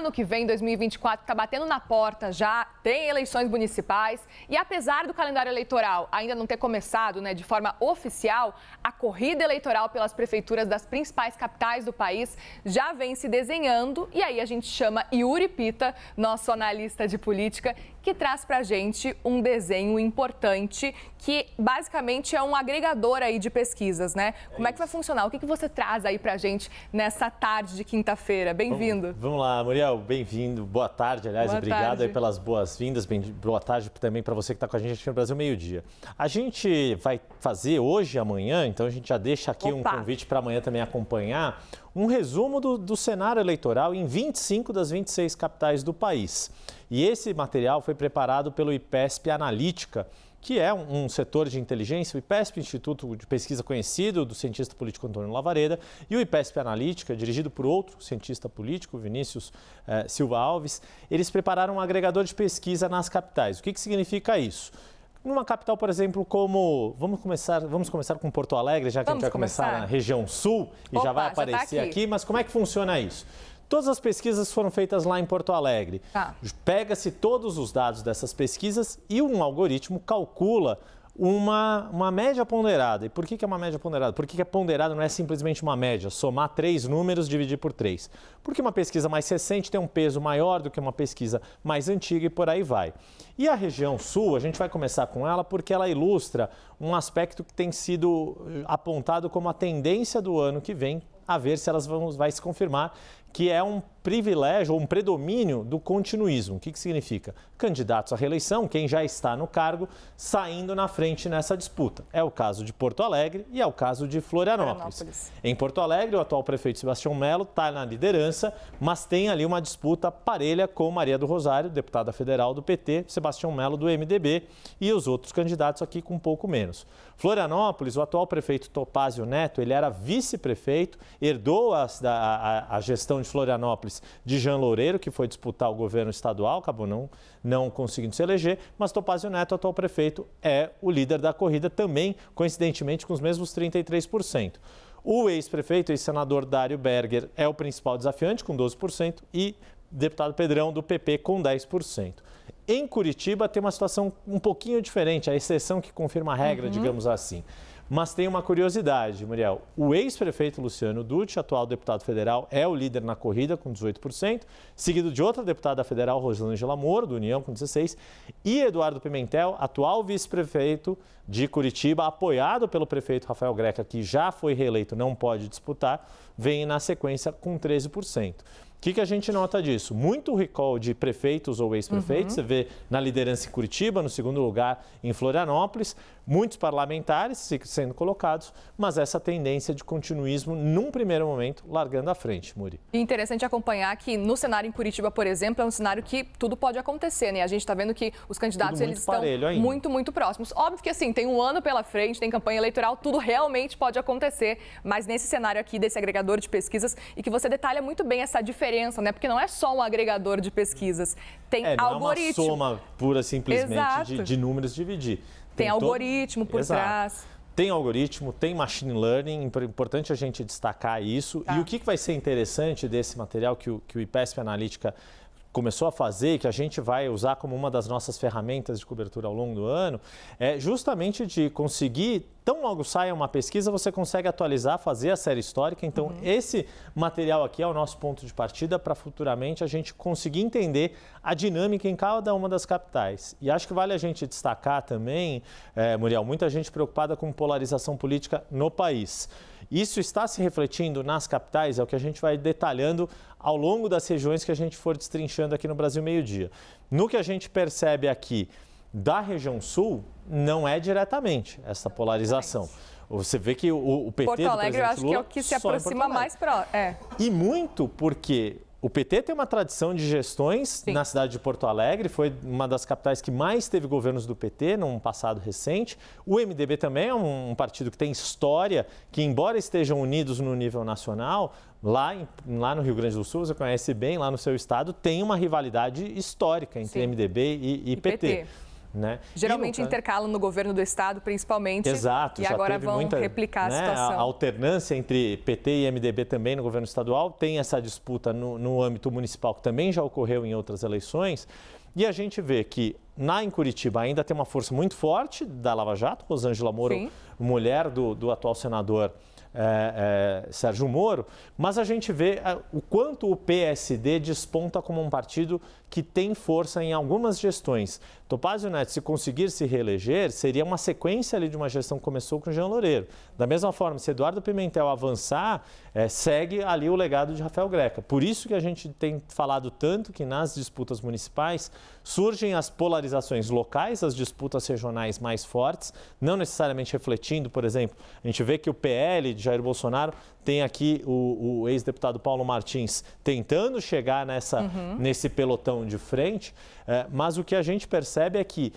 ano que vem, 2024, está batendo na porta já, tem eleições municipais e apesar do calendário eleitoral ainda não ter começado, né, de forma oficial, a corrida eleitoral pelas prefeituras das principais capitais do país já vem se desenhando e aí a gente chama Yuri Pita, nosso analista de política, que traz para a gente um desenho importante que basicamente é um agregador aí de pesquisas, né? Como é que vai funcionar? O que você traz aí para a gente nessa tarde de quinta-feira? Bem-vindo. Vamos lá, Muriel, bem-vindo. Boa tarde, aliás, obrigado aí pelas boas-vindas. Boa tarde também para você que está com a gente aqui no Brasil Meio-Dia. A gente vai fazer hoje e amanhã, então a gente já deixa aqui um convite para amanhã também acompanhar um resumo do cenário eleitoral em 25 das 26 capitais do país. E esse material foi preparado pelo IPESP Analítica, que é um setor de inteligência, o IPESP, Instituto de Pesquisa conhecido do cientista político Antônio Lavareda, e o IPESP Analítica, dirigido por outro cientista político, Vinícius Silva Alves. Eles prepararam um agregador de pesquisa nas capitais. O que significa isso? Numa capital, por exemplo, como... Vamos começar com Porto Alegre, já que a gente vai começar na região sul e já vai aparecer aqui. Mas como é que funciona isso? Todas as pesquisas foram feitas lá em Porto Alegre. Pega-se todos os dados dessas pesquisas e um algoritmo calcula uma média ponderada. E por que é uma média ponderada? Porque ponderada não é simplesmente uma média, somar 3 números, dividir por 3. Porque uma pesquisa mais recente tem um peso maior do que uma pesquisa mais antiga e por aí vai. E a região sul, a gente vai começar com ela porque ela ilustra um aspecto que tem sido apontado como a tendência do ano que vem, a ver se elas vai se confirmar, que é um privilégio ou um predomínio do continuismo. O que significa? Candidatos à reeleição, quem já está no cargo, saindo na frente nessa disputa. É o caso de Porto Alegre e é o caso de Florianópolis. Em Porto Alegre, o atual prefeito Sebastião Melo está na liderança, mas tem ali uma disputa parelha com Maria do Rosário, deputada federal do PT, Sebastião Melo do MDB e os outros candidatos aqui com um pouco menos. Florianópolis, o atual prefeito Topázio Neto, ele era vice-prefeito, herdou a gestão de Florianópolis de Jean Loureiro, que foi disputar o governo estadual, acabou não conseguindo se eleger, mas Topázio Neto, atual prefeito, é o líder da corrida também, coincidentemente, com os mesmos 33%. O ex-prefeito, ex-senador Dário Berger, é o principal desafiante, com 12%, e deputado Pedrão, do PP, com 10%. Em Curitiba tem uma situação um pouquinho diferente, a exceção que confirma a regra, digamos assim. Mas tem uma curiosidade, Muriel. O ex-prefeito Luciano Dutti, atual deputado federal, é o líder na corrida, com 18%, seguido de outra deputada federal, Rosângela Moro, do União, com 16%, e Eduardo Pimentel, atual vice-prefeito de Curitiba, apoiado pelo prefeito Rafael Greca, que já foi reeleito, não pode disputar, vem na sequência com 13%. O que a gente nota disso? Muito recall de prefeitos ou ex-prefeitos, você vê na liderança em Curitiba, no segundo lugar em Florianópolis, muitos parlamentares sendo colocados, mas essa tendência de continuismo, num primeiro momento, largando à frente, Muri. E interessante acompanhar que no cenário em Curitiba, por exemplo, é um cenário que tudo pode acontecer, né? A gente está vendo que os candidatos eles estão muito próximos. Óbvio que assim, tem um ano pela frente, tem campanha eleitoral, tudo realmente pode acontecer, mas nesse cenário aqui desse agregador de pesquisas e que você detalha muito bem essa diferença, né? Porque não é só um agregador de pesquisas, tem algoritmo. Não é uma soma pura simplesmente de números dividir. Tem algoritmo por trás. Tem algoritmo, tem machine learning, importante a gente destacar isso. E o que vai ser interessante desse material que o IPESP Analítica começou a fazer e que a gente vai usar como uma das nossas ferramentas de cobertura ao longo do ano, é justamente de conseguir, tão logo saia uma pesquisa, você consegue atualizar, fazer a série histórica. Então, esse material aqui é o nosso ponto de partida para futuramente a gente conseguir entender a dinâmica em cada uma das capitais. E acho que vale a gente destacar também, Muriel, muita gente preocupada com polarização política no país. Isso está se refletindo nas capitais, é o que a gente vai detalhando ao longo das regiões que a gente for destrinchando aqui no Brasil Meio-Dia. No que a gente percebe aqui da região sul, não é diretamente essa polarização. Você vê que o PT Porto Alegre, eu acho que é o que se aproxima mais próximo. E muito porque o PT tem uma tradição de gestões na cidade de Porto Alegre, foi uma das capitais que mais teve governos do PT num passado recente. O MDB também é um partido que tem história, que embora estejam unidos no nível nacional, lá no Rio Grande do Sul, você conhece bem, lá no seu estado, tem uma rivalidade histórica entre MDB e PT. né? Geralmente intercalam no governo do estado, principalmente. Exato. E agora vão replicar a situação. A alternância entre PT e MDB também no governo estadual, tem essa disputa no âmbito municipal, que também já ocorreu em outras eleições. E a gente vê que em Curitiba ainda tem uma força muito forte da Lava Jato, Rosângela Moro, sim, mulher do atual senador Sérgio Moro, mas a gente vê o quanto o PSD desponta como um partido que tem força em algumas gestões. Topázio Neto, se conseguir se reeleger, seria uma sequência ali de uma gestão que começou com o Jean Loureiro. Da mesma forma, se Eduardo Pimentel avançar, segue ali o legado de Rafael Greca. Por isso que a gente tem falado tanto que nas disputas municipais surgem as polarizações locais, as disputas regionais mais fortes, não necessariamente refletindo, por exemplo, a gente vê que o PL de Jair Bolsonaro tem aqui o ex-deputado Paulo Martins tentando chegar nesse pelotão de frente, mas o que a gente percebe é que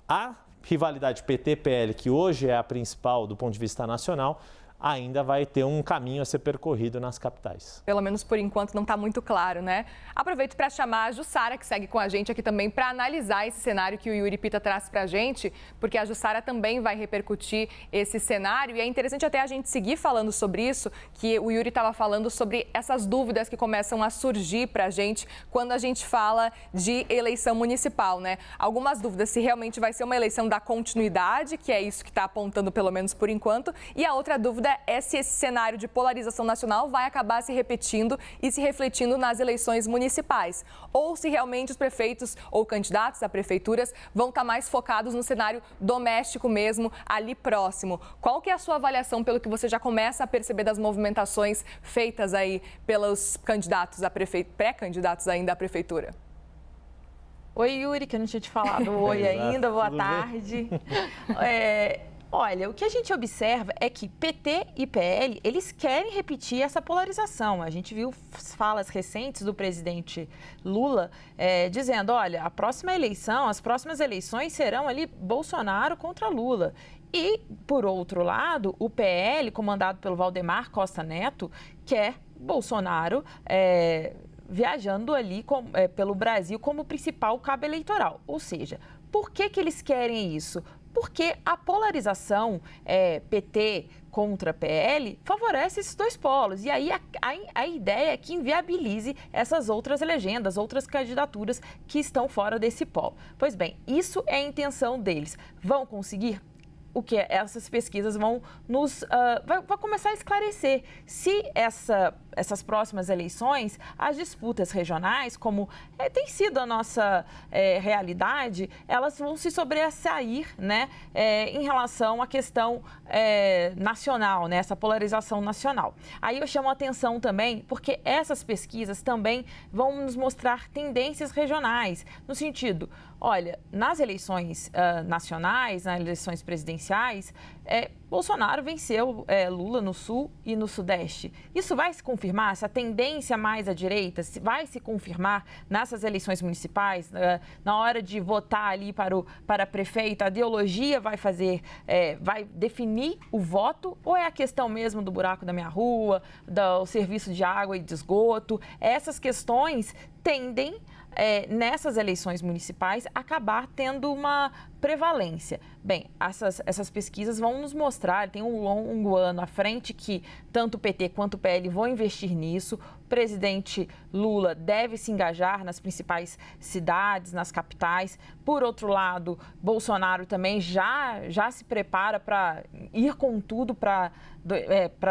a rivalidade PT-PL, que hoje é a principal do ponto de vista nacional, ainda vai ter um caminho a ser percorrido nas capitais. Pelo menos por enquanto não está muito claro, né? Aproveito para chamar a Jussara, que segue com a gente aqui também, para analisar esse cenário que o Yuri Pita traz para a gente, porque a Jussara também vai repercutir esse cenário. E é interessante até a gente seguir falando sobre isso, que o Yuri estava falando sobre essas dúvidas que começam a surgir para a gente quando a gente fala de eleição municipal, né? Algumas dúvidas se realmente vai ser uma eleição da continuidade, que é isso que está apontando pelo menos por enquanto, e a outra dúvida é se esse cenário de polarização nacional vai acabar se repetindo e se refletindo nas eleições municipais. Ou se realmente os prefeitos ou candidatos a prefeituras vão estar mais focados no cenário doméstico mesmo, ali próximo. Qual que é a sua avaliação pelo que você já começa a perceber das movimentações feitas aí pelos candidatos a pré-candidatos ainda à prefeitura? Oi, Yuri, que eu não tinha te falado oi ainda, boa tarde. Olha, o que a gente observa é que PT e PL, eles querem repetir essa polarização. A gente viu falas recentes do presidente Lula dizendo, olha, as próximas eleições serão ali Bolsonaro contra Lula. E, por outro lado, o PL, comandado pelo Valdemar Costa Neto, quer Bolsonaro viajando ali pelo Brasil como principal cabo eleitoral. Ou seja, por que eles querem isso? Porque a polarização PT contra PL favorece esses dois polos. E aí a ideia é que inviabilize essas outras legendas, outras candidaturas que estão fora desse polo. Pois bem, isso é a intenção deles. Vão conseguir? O que essas pesquisas vão vai começar a esclarecer se essas próximas eleições, as disputas regionais, como tem sido a nossa realidade, elas vão se sobressair, né, em relação à questão nacional, né, essa polarização nacional. Aí eu chamo a atenção também, porque essas pesquisas também vão nos mostrar tendências regionais, no sentido, olha, nas eleições nacionais, nas eleições presidenciais, Bolsonaro venceu Lula no Sul e no Sudeste. Isso vai se confirmar? Essa tendência mais à direita vai se confirmar nessas eleições municipais? Na hora de votar ali para prefeito, a ideologia vai definir o voto? Ou é a questão mesmo do buraco da minha rua, do serviço de água e de esgoto? Essas questões tendem, nessas eleições municipais, acabar tendo uma prevalência. Bem, essas pesquisas vão nos mostrar, tem um longo ano à frente que tanto o PT quanto o PL vão investir nisso. O presidente Lula deve se engajar nas principais cidades, nas capitais. Por outro lado, Bolsonaro também já se prepara para ir com tudo para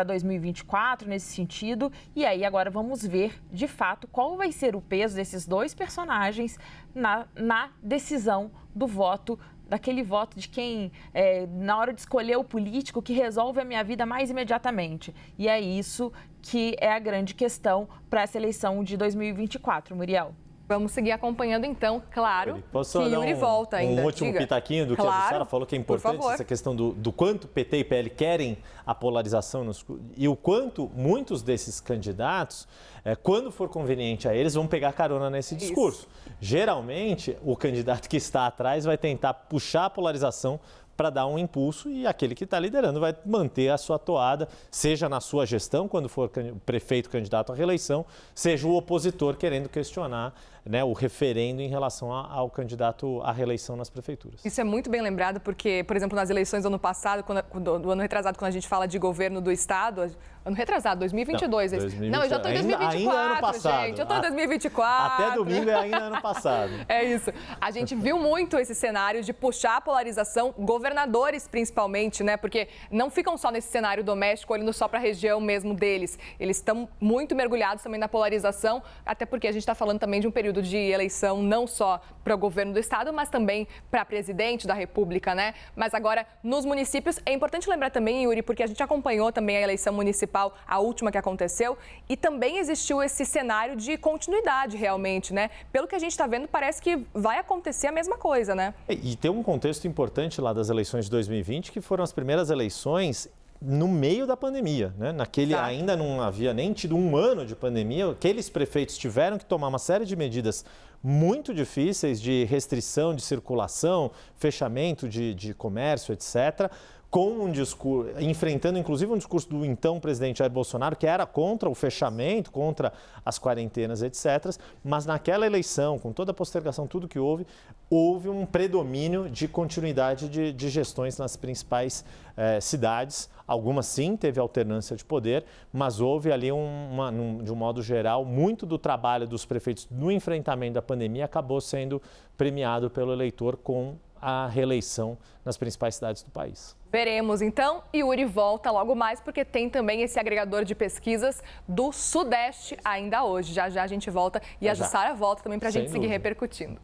2024 nesse sentido. E aí agora vamos ver, de fato, qual vai ser o peso desses dois personagens na decisão do voto, daquele voto de quem, na hora de escolher o político que resolve a minha vida mais imediatamente. E é isso que é a grande questão para essa eleição de 2024, Muriel. Vamos seguir acompanhando, então, claro, que Yuri volta ainda. Um último pitaquinho do que a Jussara falou, que é importante, essa questão do quanto PT e PL querem a polarização e o quanto muitos desses candidatos, quando for conveniente a eles, vão pegar carona nesse discurso. Geralmente, o candidato que está atrás vai tentar puxar a polarização para dar um impulso e aquele que está liderando vai manter a sua toada, seja na sua gestão, quando for prefeito candidato à reeleição, seja o opositor querendo questionar, né, o referendo em relação ao candidato à reeleição nas prefeituras. Isso é muito bem lembrado porque, por exemplo, nas eleições do ano passado, do ano retrasado, quando a gente fala de governo do Estado, ano retrasado, 2022. Não, eu já estou em 2024, ainda ano passado. gente. Eu estou em 2024. Até domingo é ainda ano passado. É isso. A gente viu muito esse cenário de puxar a polarização, governadores principalmente, né? Porque não ficam só nesse cenário doméstico, olhando só para a região mesmo deles. Eles estão muito mergulhados também na polarização, até porque a gente está falando também de um período de eleição não só para o governo do Estado, mas também para presidente da República, né? Mas agora, nos municípios, é importante lembrar também, Yuri, porque a gente acompanhou também a eleição municipal, a última que aconteceu, e também existiu esse cenário de continuidade realmente, né? Pelo que a gente está vendo, parece que vai acontecer a mesma coisa, né? E tem um contexto importante lá das eleições de 2020, que foram as primeiras eleições no meio da pandemia, né? Ainda não havia nem tido um ano de pandemia, aqueles prefeitos tiveram que tomar uma série de medidas muito difíceis de restrição de circulação, fechamento de comércio, etc., com um discurso, enfrentando inclusive um discurso do então presidente Jair Bolsonaro, que era contra o fechamento, contra as quarentenas, etc. Mas naquela eleição, com toda a postergação, tudo que houve um predomínio de continuidade de gestões nas principais cidades. Algumas sim, teve alternância de poder, mas houve ali, de um modo geral, muito do trabalho dos prefeitos no enfrentamento da pandemia acabou sendo premiado pelo eleitor com a reeleição nas principais cidades do país. Veremos, então. Yuri volta logo mais, porque tem também esse agregador de pesquisas do Sudeste ainda hoje. Já já a gente volta e a Jussara volta também para a gente seguir repercutindo.